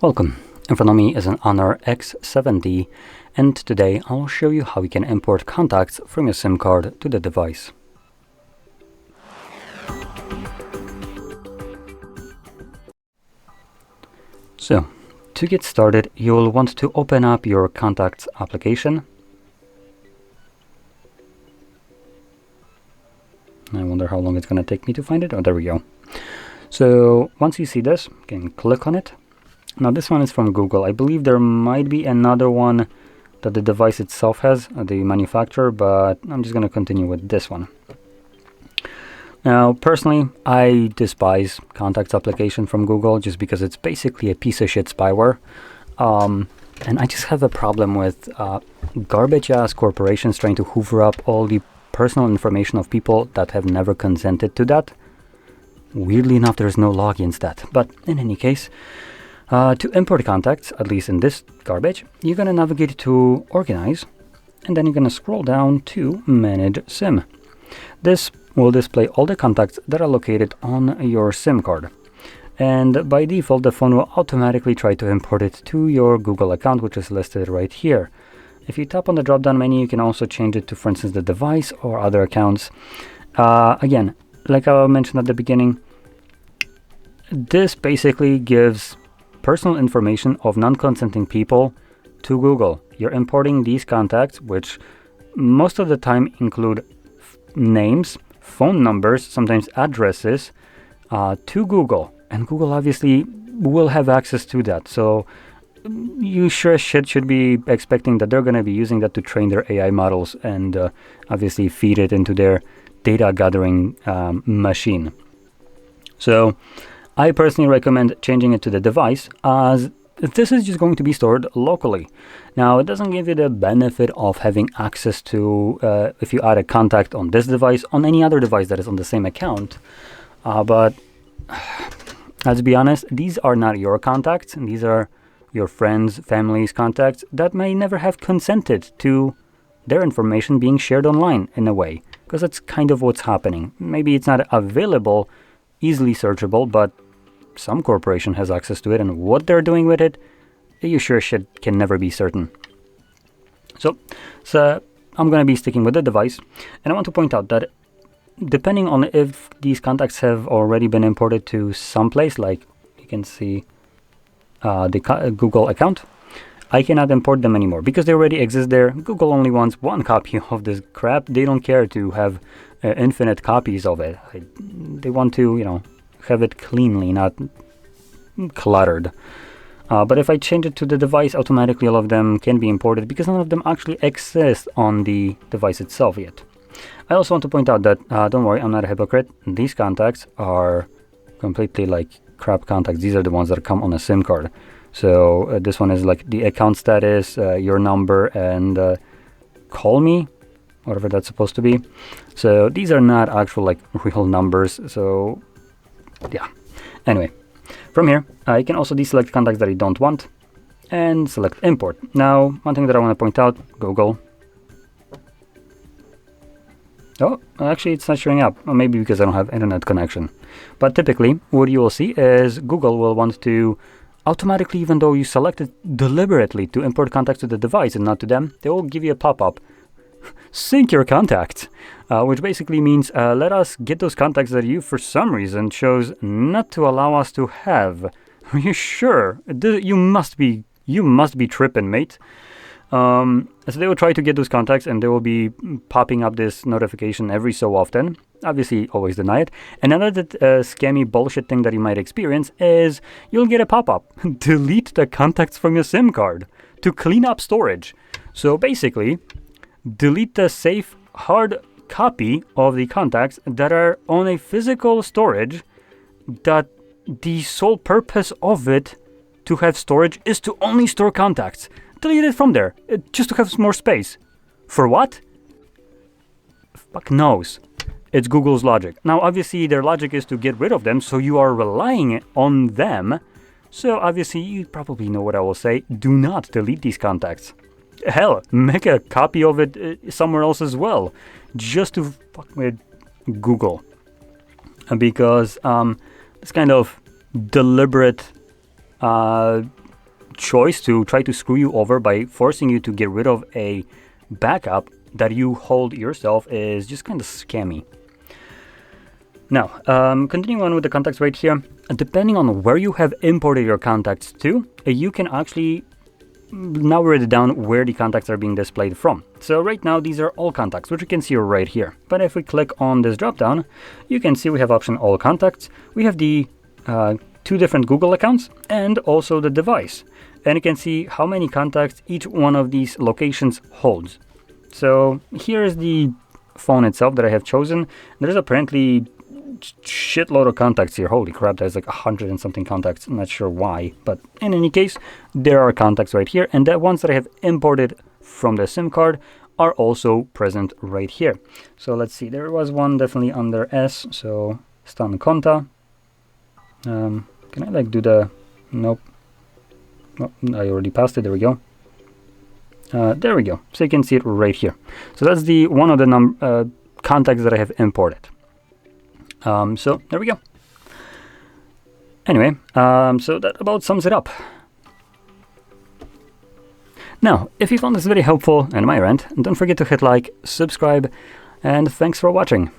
Welcome. In front of me is an HONOR X7d, and today I'll show you how you can import contacts from your SIM card to the device. So, to get started, you'll want to open up your contacts application. I wonder how long it's going to take me to find it. Oh, there we go. So once you see this, you can click on it. Now this one is from Google. I believe there might be another one that the device itself has, the manufacturer, but I'm just going to continue with this one. Now personally, I despise contacts application from Google just because it's basically a piece of shit spyware. And I just have a problem with garbage ass corporations trying to hoover up all the personal information of people that have never consented to that. Weirdly enough, there's no login stat, but in any case, to import contacts, at least in this garbage, you're going to navigate to Organize, and then you're going to scroll down to Manage SIM. This will display all the contacts that are located on your SIM card. And by default, the phone will automatically try to import it to your Google account, which is listed right here. If you tap on the drop-down menu, you can also change it to, for instance, the device or other accounts. Again, like I mentioned at the beginning, this basically gives personal information of non-consenting people to Google. You're importing these contacts, which most of the time include names, phone numbers, sometimes addresses, to Google. And Google obviously will have access to that. So you sure as shit should be expecting that they're going to be using that to train their AI models and obviously feed it into their data gathering machine. So I personally recommend changing it to the device, as this is just going to be stored locally. Now, it doesn't give you the benefit of having access to, if you add a contact on this device, on any other device that is on the same account. But let's be honest, these are not your contacts. These are your friends, family's contacts that may never have consented to their information being shared online in a way, because that's kind of what's happening. Maybe it's not available, easily searchable, but some corporation has access to it, and what they're doing with it, you sure shit can never be certain. So I'm going to be sticking with the device, and I want to point out that depending on if these contacts have already been imported to some place, like you can see the Google account, I cannot import them anymore because they already exist there. Google only wants one copy of this crap. They don't care to have infinite copies of it. They want to, have it cleanly, not cluttered. But if I change it to the device, automatically all of them can be imported because none of them actually exist on the device itself yet. I also want to point out that, don't worry, I'm not a hypocrite. These contacts are completely like crap contacts. These are the ones that come on a SIM card. So this one is like the account status, your number, and call me, whatever that's supposed to be. So these are not actual like real numbers. So yeah. Anyway, from here, I can also deselect contacts that I don't want and select import. Now, one thing that I want to point out, Google. Oh, actually it's not showing up. Or maybe because I don't have internet connection. But typically, what you will see is Google will want to automatically, even though you selected deliberately to import contacts to the device and not to them, they will give you a pop-up. Sync your contacts, which basically means let us get those contacts that you, for some reason, chose not to allow us to have. Are you sure? You must be tripping, mate. So they will try to get those contacts, and they will be popping up this notification every so often. Obviously, always deny it. And another scammy bullshit thing that you might experience is you'll get a pop-up. Delete the contacts from your SIM card to clean up storage. So basically, delete the safe hard copy of the contacts that are on a physical storage that the sole purpose of it to have storage is to only store contacts. Delete it from there, just to have more space. For what? Fuck knows. It's Google's logic. Now, obviously, their logic is to get rid of them, so you are relying on them. So, obviously, you probably know what I will say. Do not delete these contacts. Hell, make a copy of it somewhere else as well, just to fuck with Google. Because this kind of deliberate choice to try to screw you over by forcing you to get rid of a backup that you hold yourself is just kind of scammy. Now, continuing on with the contacts right here, depending on where you have imported your contacts to, you can actually now write down where the contacts are being displayed from. So right now, these are all contacts, which you can see right here. But if we click on this dropdown, you can see we have option all contacts. We have the 2 different Google accounts and also the device. And you can see how many contacts each one of these locations holds. So here is the phone itself that I have chosen. There's apparently shitload of contacts here. Holy crap, there's like 100 and something contacts. I'm not sure why, but in any case, there are contacts right here, and the ones that I have imported from the SIM card are also present right here. So let's see, there was one definitely under S, so Stan Konta. Can I like do the, nope, oh, I already passed it, there we go. There we go, so you can see it right here. So that's the one of the contacts that I have imported. So there we go. Anyway, so that about sums it up. Now, if you found this very helpful and my rant, don't forget to hit like, subscribe, and thanks for watching.